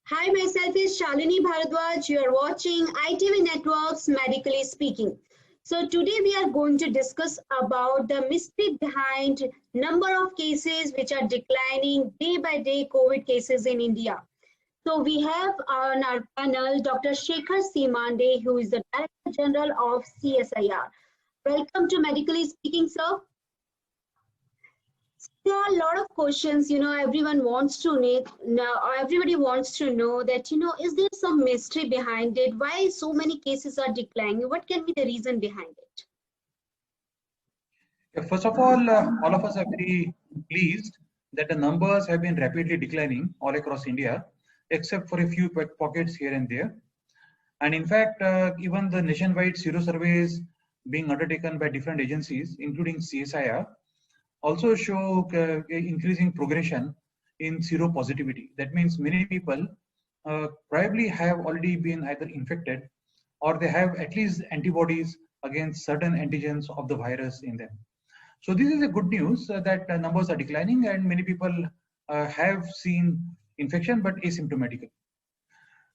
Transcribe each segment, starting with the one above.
Hi, myself is Shalini Bharadwaj. You are watching ITV Networks Medically Speaking. So today we are going to discuss about the mystery behind number of cases which are declining day by day COVID cases in India. So we have on our panel Dr. Shekhar Simande, who is the Director General of CSIR. Welcome to Medically Speaking, sir. There are a lot of questions, everyone wants to know, everybody wants to know that, is there some mystery behind it? Why so many cases are declining? What can be the reason behind it? First of all of us are very pleased that the numbers have been rapidly declining all across India, except for a few pockets here and there. And in fact, even the nationwide sero surveys being undertaken by different agencies, including CSIR, also show increasing progression in seropositivity. That means many people probably have already been either infected or they have at least antibodies against certain antigens of the virus in them. So this is a good news that numbers are declining and many people have seen infection but asymptomatically.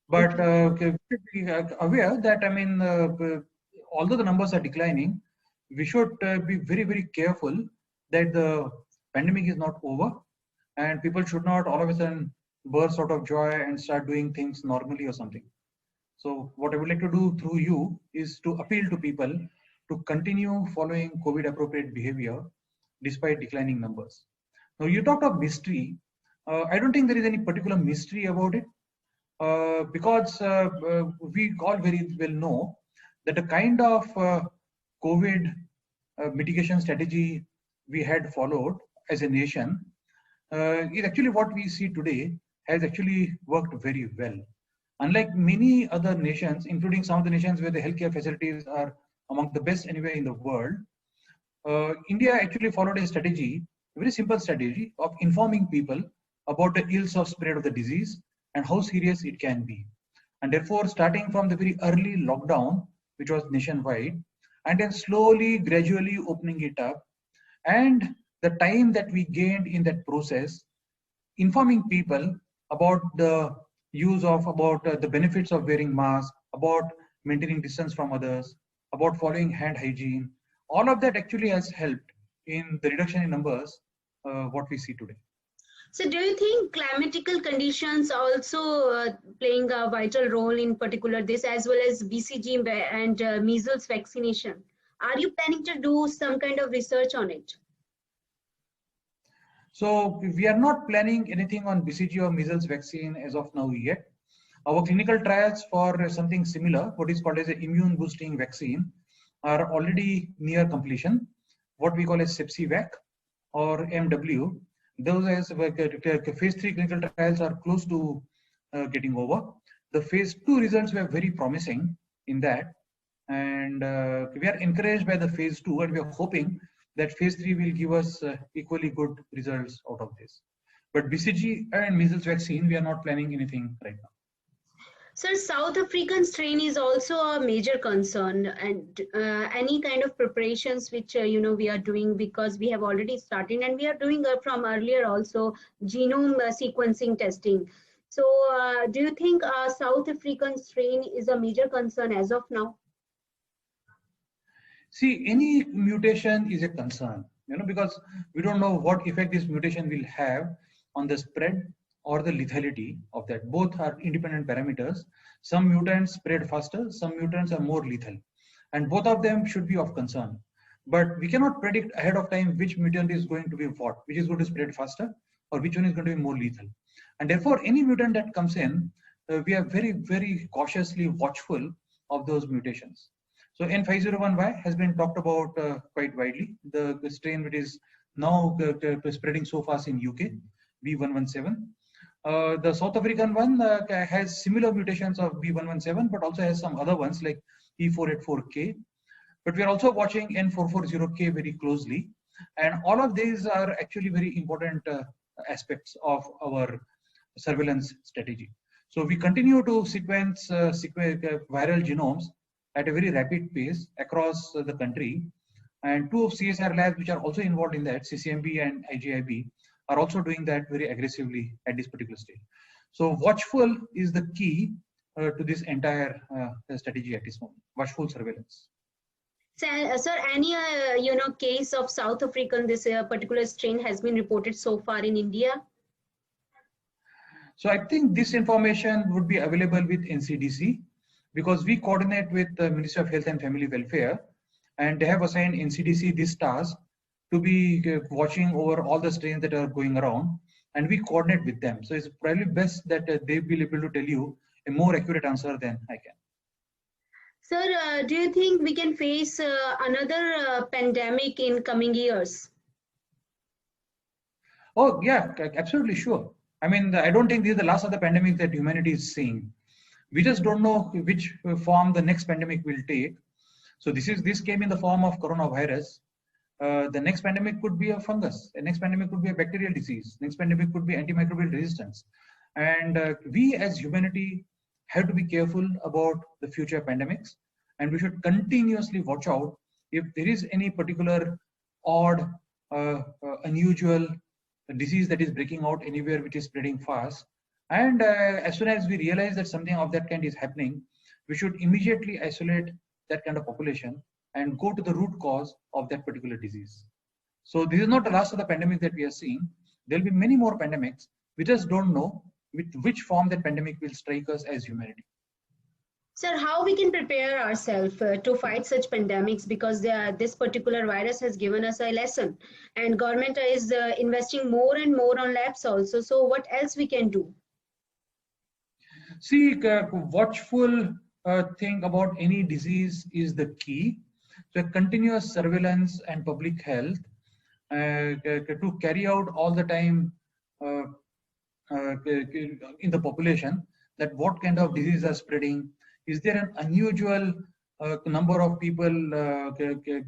But we should be aware that, although the numbers are declining, we should be very, very careful that the pandemic is not over and people should not all of a sudden burst out of joy and start doing things normally or something. So what I would like to do through you is to appeal to people to continue following COVID appropriate behavior despite declining numbers. Now you talked of mystery. I don't think there is any particular mystery about it because we all very well know that the kind of COVID mitigation strategy we had followed as a nation is actually what we see today has actually worked very well. Unlike many other nations, including some of the nations where the healthcare facilities are among the best anywhere in the world, India actually followed a strategy, a very simple strategy of informing people about the ills of spread of the disease and how serious it can be. And therefore, starting from the very early lockdown, which was nationwide, and then slowly, gradually opening it up, and the time that we gained in that process, informing people about the use of, about the benefits of wearing masks, about maintaining distance from others, about following hand hygiene, all of that actually has helped in the reduction in numbers, what we see today. So do you think climatical conditions also playing a vital role in particular this as well as BCG and measles vaccination? Are you planning to do some kind of research on it? So we are not planning anything on BCG or measles vaccine as of now yet. Our clinical trials for something similar, what is called as an immune boosting vaccine, are already near completion. What we call as CEPSIVAC or MW. Those as phase 3 clinical trials are close to getting over. The phase 2 results were very promising in that, and we are encouraged by the phase 2, and we are hoping that phase 3 will give us equally good results out of this. But BCG and measles vaccine, we are not planning anything right now. Sir, South African strain is also a major concern, and any kind of preparations which we are doing because we have already started and we are doing from earlier also genome sequencing testing. So, do you think South African strain is a major concern as of now? See, any mutation is a concern, because we don't know what effect this mutation will have on the spread or the lethality of that. Both are independent parameters. Some mutants spread faster, some mutants are more lethal, and both of them should be of concern. But we cannot predict ahead of time which mutant is going to be what, which is going to spread faster or which one is going to be more lethal. And therefore, any mutant that comes in, we are very, very cautiously watchful of those mutations. So N501Y has been talked about quite widely. The strain which is now spreading so fast in UK, B117. The South African one has similar mutations of B117, but also has some other ones like E484K. But we are also watching N440K very closely. And all of these are actually very important aspects of our surveillance strategy. So we continue to sequence viral genomes at a very rapid pace across the country. And two of CSR labs which are also involved in that, CCMB and IGIB, are also doing that very aggressively at this particular stage. So watchful is the key to this entire strategy at this moment. Watchful surveillance. Sir, any case of South African this particular strain has been reported so far in India? So I think this information would be available with NCDC because we coordinate with the Ministry of Health and Family Welfare, and they have assigned NCDC this task to be watching over all the strains that are going around, and we coordinate with them. So it's probably best that they will be able to tell you a more accurate answer than I can. Sir, do you think we can face another pandemic in coming years? Oh yeah, absolutely sure. I mean, I don't think this is the last of the pandemic that humanity is seeing. We just don't know which form the next pandemic will take. So this came in the form of coronavirus. The next pandemic could be a fungus. The next pandemic could be a bacterial disease. Next pandemic could be antimicrobial resistance. And we as humanity have to be careful about the future pandemics, and we should continuously watch out if there is any particular odd, unusual disease that is breaking out anywhere which is spreading fast. And as soon as we realize that something of that kind is happening, we should immediately isolate that kind of population and go to the root cause of that particular disease. So this is not the last of the pandemic that we are seeing. There'll be many more pandemics. We just don't know with which form that pandemic will strike us as humanity. Sir, how we can prepare ourselves to fight such pandemics, because this particular virus has given us a lesson, and government is investing more and more on labs also. So what else we can do? See, watchful thing about any disease is the key. So continuous surveillance and public health to carry out all the time in the population, that what kind of diseases are spreading. Is there an unusual number of people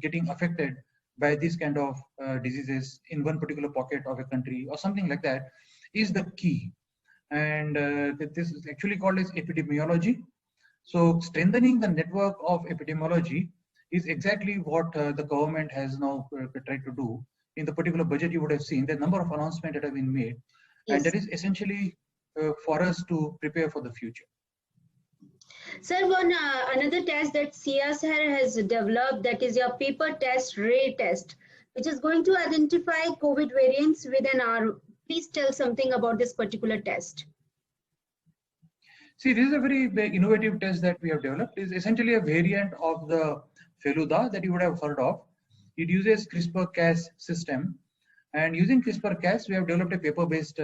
getting affected by this kind of diseases in one particular pocket of a country or something like that is the key. And this is actually called as epidemiology. So strengthening the network of epidemiology is exactly what the government has now tried to do. In the particular budget, you would have seen the number of announcements that have been made. Yes. And that is essentially for us to prepare for the future. Sir, another test that CSIR has developed, that is your paper test ray test, which is going to identify COVID variants within our. Please tell something about this particular test. See, this is a very innovative test that we have developed. It is essentially a variant of the Feluda that you would have heard of. It uses CRISPR-Cas system, and using CRISPR-Cas, we have developed a paper-based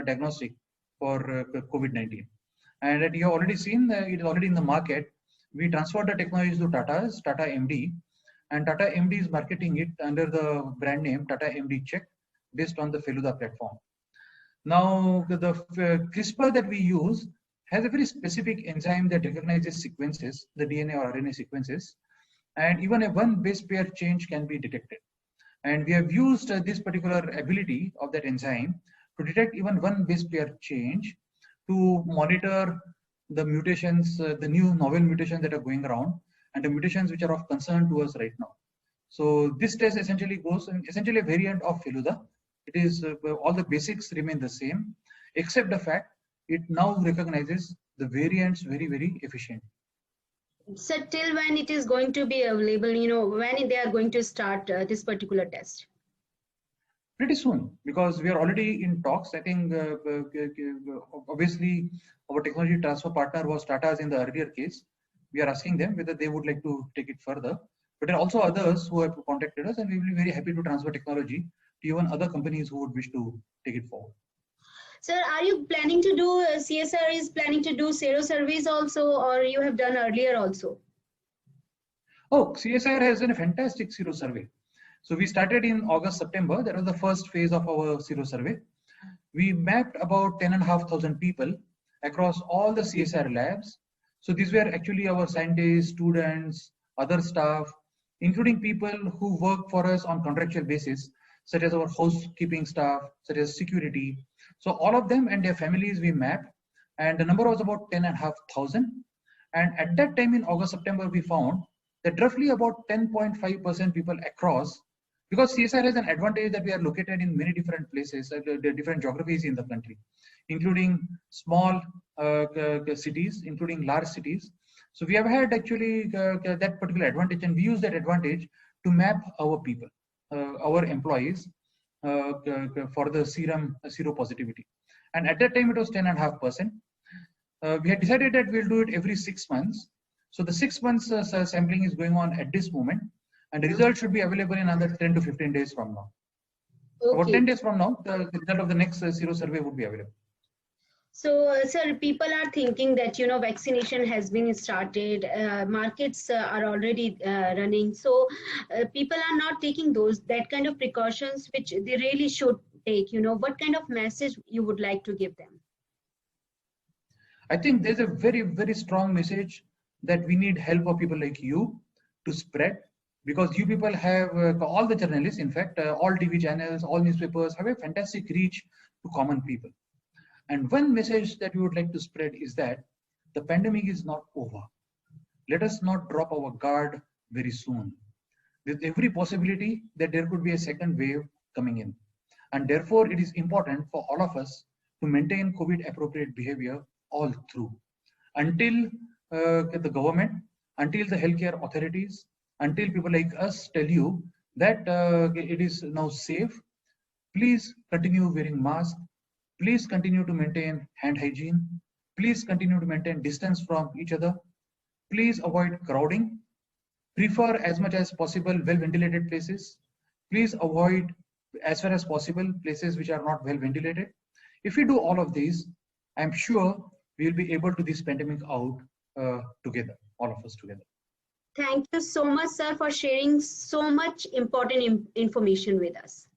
diagnostic for COVID-19. And that you have already seen, it is already in the market. We transferred the technology to Tata MD, and Tata MD is marketing it under the brand name Tata MD Check, based on the Feluda platform. Now, the CRISPR that we use has a very specific enzyme that recognizes sequences, the DNA or RNA sequences, and even a one base pair change can be detected. And we have used this particular ability of that enzyme to detect even one base pair change to monitor the mutations, the new novel mutations that are going around, and the mutations which are of concern to us right now. So this test essentially goes in essentially a variant of Feluda. It is all the basics remain the same, except the fact it now recognizes the variants very, very efficiently. So till when it is going to be available, when they are going to start this particular test? Pretty soon, because we are already in talks. I think obviously our technology transfer partner was Tata's in the earlier case. We are asking them whether they would like to take it further. But there are also others who have contacted us, and we will be very happy to transfer technology to even other companies who would wish to take it forward. Sir, are you planning to do, CSIR is planning to do sero surveys also, or you have done earlier also? Oh, CSIR has done a fantastic sero survey. So we started in August, September. That was the first phase of our sero survey. We mapped about 10,500 people across all the CSIR labs. So these were actually our scientists, students, other staff, including people who work for us on contractual basis, such as our housekeeping staff, such as security. So all of them and their families we mapped, and the number was about 10,500. And at that time in August, September, we found that roughly about 10.5% people across Because CSR has an advantage that we are located in many different places, different geographies in the country, including small cities, including large cities. So we have had actually that particular advantage, and we use that advantage to map our people, our employees, for the seropositivity. And at that time, it was 10.5%. We had decided that we'll do it every 6 months. So the 6 months sampling is going on at this moment, and the result should be available in another 10 to 15 days from now. Okay. About 10 days from now, the result of the next sero survey would be available. So, sir, people are thinking that, you know, vaccination has been started, markets are already running. So, people are not taking that kind of precautions, which they really should take. You know, what kind of message you would like to give them? I think there's a very, very strong message that we need help of people like you to spread, because you people have all the journalists, in fact, all TV channels, all newspapers have a fantastic reach to common people. And one message that we would like to spread is that the pandemic is not over. Let us not drop our guard very soon. With every possibility that there could be a second wave coming in. And therefore, it is important for all of us to maintain COVID appropriate behavior all through. Until the government, until the healthcare authorities, until people like us tell you that it is now safe, please continue wearing masks. Please continue to maintain hand hygiene. Please continue to maintain distance from each other. Please avoid crowding. Prefer as much as possible well-ventilated places. Please avoid as far as possible places which are not well-ventilated. If we do all of these, I'm sure we'll be able to this pandemic out together, all of us together. Thank you so much, sir, for sharing so much important information with us.